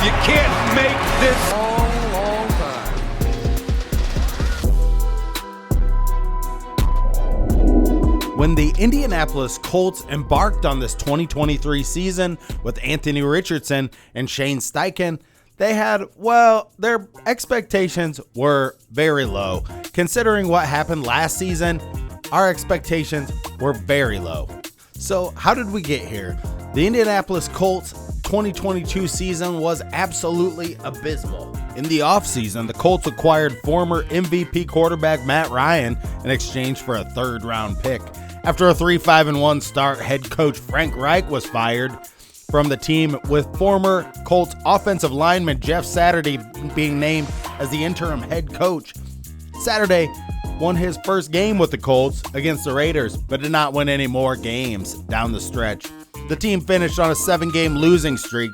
You can't make this long time. When the Indianapolis Colts embarked on this 2023 season with Anthony Richardson and Shane Steichens, they had, well, their expectations were very low. Considering what happened last season, our expectations were very low. So how did we get here? The Indianapolis Colts 2022 season was absolutely abysmal. In the offseason, the Colts acquired former MVP quarterback Matt Ryan in exchange for a third-round pick. After a 3-5-1 start, head coach Frank Reich was fired from the team, with former Colts offensive lineman Jeff Saturday being named as the interim head coach. Saturday won his first game with the Colts against the Raiders, but did not win any more games down the stretch. The team finished on a 7-game losing streak.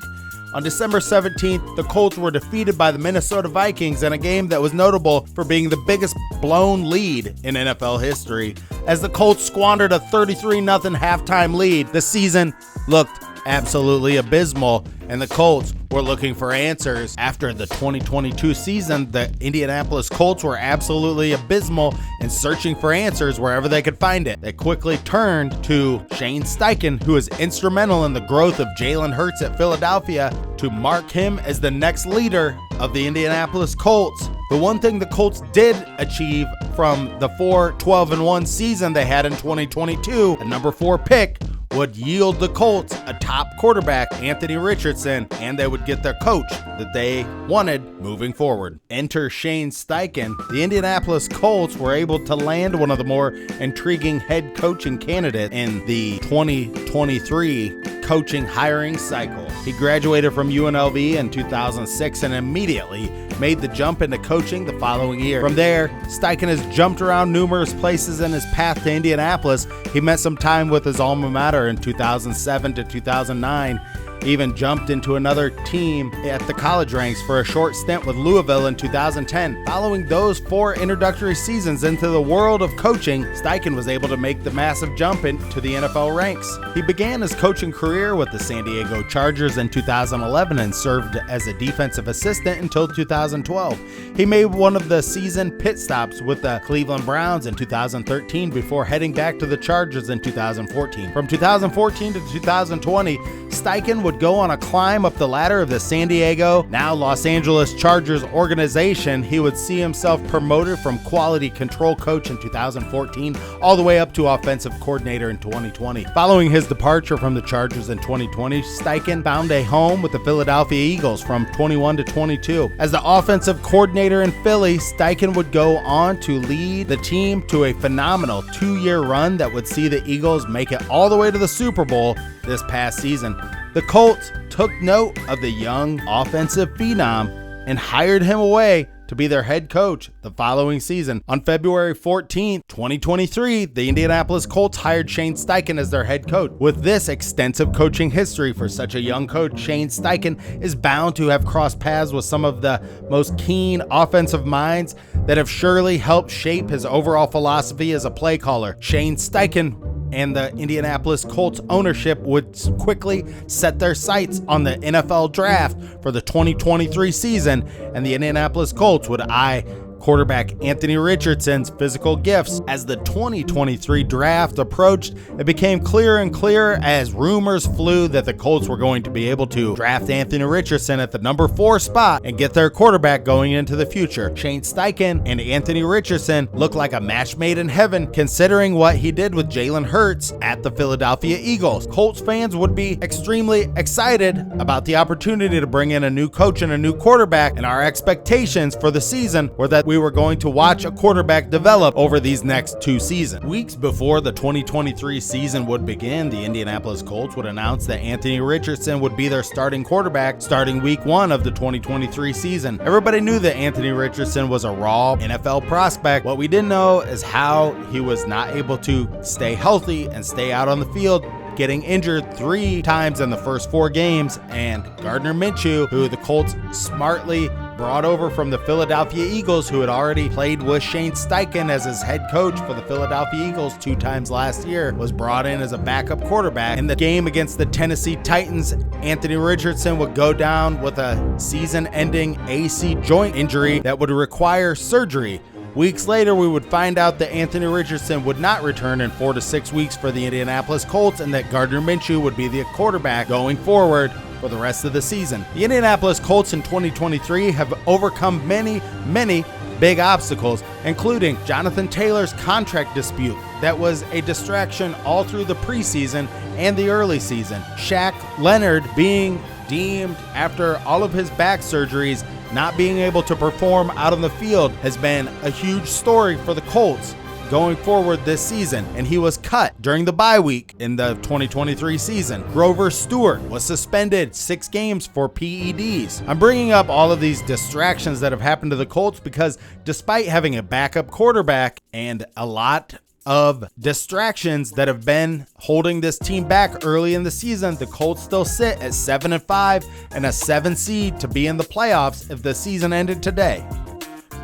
On December 17th, the Colts were defeated by the Minnesota Vikings in a game that was notable for being the biggest blown lead in NFL history. As the Colts squandered a 33-0 halftime lead, the season looked absolutely abysmal, and the Colts were looking for answers. After the 2022 season, the Indianapolis Colts were absolutely abysmal and searching for answers wherever they could find it. They quickly turned to Shane Steichens, who was instrumental in the growth of Jalen Hurts at Philadelphia, to mark him as the next leader of the Indianapolis Colts. The one thing the Colts did achieve from the 4-12-1 season they had in 2022, a number 4 pick, would yield the Colts a top quarterback, Anthony Richardson, and they would get their coach that they wanted moving forward. Enter Shane Steichens. The Indianapolis Colts were able to land one of the more intriguing head coaching candidates in the 2023 coaching hiring cycle. He graduated from UNLV in 2006 and immediately made the jump into coaching the following year. From there, Steichens has jumped around numerous places in his path to Indianapolis. He met some time with his alma mater in 2007 to 2009. He even jumped into another team at the college ranks for a short stint with Louisville in 2010. Following those 4 introductory seasons into the world of coaching, Steichens was able to make the massive jump into the NFL ranks. He began his coaching career with the San Diego Chargers in 2011 and served as a defensive assistant until 2012. He made one of the season pit stops with the Cleveland Browns in 2013 before heading back to the Chargers in 2014. From 2014 to 2020, Steichens would go on a climb up the ladder of the San Diego, now Los Angeles Chargers organization. He would see himself promoted from quality control coach in 2014 all the way up to offensive coordinator in 2020. Following his departure from the Chargers in 2020, Steichens found a home with the Philadelphia Eagles from 21 to 22. As the offensive coordinator in Philly, Steichens would go on to lead the team to a phenomenal 2-year run that would see the Eagles make it all the way to the Super Bowl this past season. The Colts took note of the young offensive phenom and hired him away to be their head coach the following season. On February 14th, 2023, the Indianapolis Colts hired Shane Steichens as their head coach. With this extensive coaching history for such a young coach, Shane Steichens is bound to have crossed paths with some of the most keen offensive minds that have surely helped shape his overall philosophy as a play caller. Shane Steichens and the Indianapolis Colts ownership would quickly set their sights on the NFL draft for the 2023 season, and the Indianapolis Colts would eye quarterback Anthony Richardson's physical gifts. As the 2023 draft approached, it became clearer and clearer as rumors flew that the Colts were going to be able to draft Anthony Richardson at the number 4 spot and get their quarterback going into the future. Shane Steichens and Anthony Richardson looked like a match made in heaven, considering what he did with Jalen Hurts at the Philadelphia Eagles. Colts fans would be extremely excited about the opportunity to bring in a new coach and a new quarterback, and our expectations for the season were that we were going to watch a quarterback develop over these next 2 seasons. Weeks before the 2023 season would begin, the Indianapolis Colts would announce that Anthony Richardson would be their starting quarterback starting week 1 of the 2023 season. Everybody knew that Anthony Richardson was a raw NFL prospect. What we didn't know is how he was not able to stay healthy and stay out on the field, getting injured 3 times in the first 4 games, and Gardner Minshew, who the Colts smartly brought over from the Philadelphia Eagles, who had already played with Shane Steichens as his head coach for the Philadelphia Eagles 2 times last year, was brought in as a backup quarterback. In the game against the Tennessee Titans, Anthony Richardson would go down with a season-ending AC joint injury that would require surgery. Weeks later, we would find out that Anthony Richardson would not return in 4 to 6 weeks for the Indianapolis Colts, and that Gardner Minshew would be the quarterback going forward for the rest of the season. The Indianapolis Colts in 2023 have overcome many big obstacles, including Jonathan Taylor's contract dispute that was a distraction all through the preseason and the early season. Shaq Leonard being deemed, after all of his back surgeries, not being able to perform out on the field has been a huge story for the Colts going forward this season, and he was cut during the bye week in the 2023 season. Grover Stewart was suspended 6 games for PEDs. I'm bringing up all of these distractions that have happened to the Colts because despite having a backup quarterback and a lot of distractions that have been holding this team back early in the season, the Colts still sit at 7-5 and a 7 seed to be in the playoffs if the season ended today.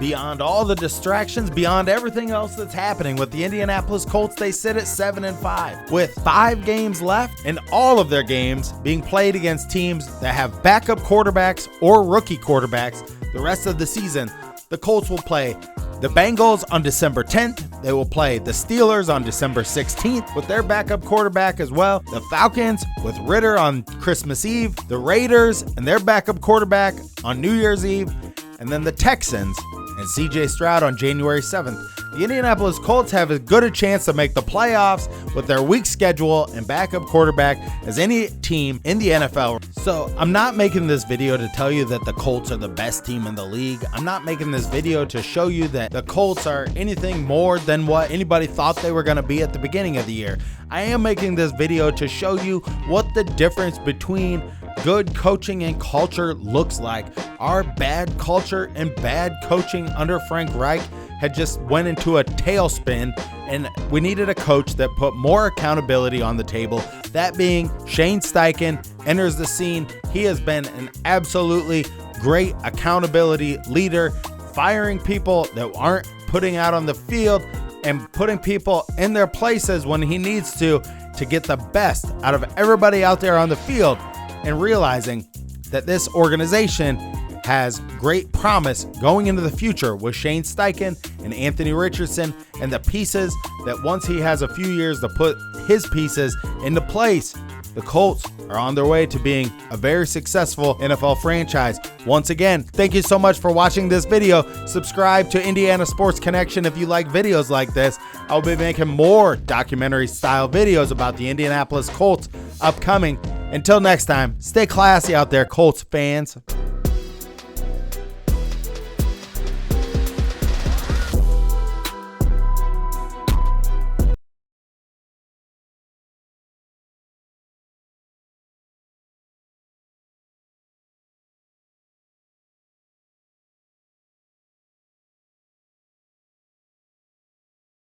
Beyond all the distractions, beyond everything else that's happening with the Indianapolis Colts, they sit at 7-5 with 5 games left, and all of their games being played against teams that have backup quarterbacks or rookie quarterbacks. The rest of the season, the Colts will play the Bengals on December 10th. They will play the Steelers on December 16th with their backup quarterback as well. The Falcons with Ritter on Christmas Eve. The Raiders and their backup quarterback on New Year's Eve. And then the Texans and CJ Stroud on January 7th. The Indianapolis Colts have as good a chance to make the playoffs with their weak schedule and backup quarterback as any team in the NFL. So I'm not making this video to tell you that the Colts are the best team in the league. I'm not making this video to show you that the Colts are anything more than what anybody thought they were going to be at the beginning of the year. I am making this video to show you what the difference between good coaching and culture looks like. Our bad culture and bad coaching under Frank Reich had just went into a tailspin, and we needed a coach that put more accountability on the table. That being Shane Steichens enters the scene. He has been an absolutely great accountability leader, firing people that aren't putting out on the field and putting people in their places when he needs to get the best out of everybody out there on the field, and realizing that this organization has great promise going into the future with Shane Steichens and Anthony Richardson and the pieces that once he has a few years to put his pieces into place, the Colts are on their way to being a very successful NFL franchise. Once again, thank you so much for watching this video. Subscribe to Indiana Sports Connection if you like videos like this. I'll be making more documentary style videos about the Indianapolis Colts upcoming. Until next time, stay classy out there, Colts fans.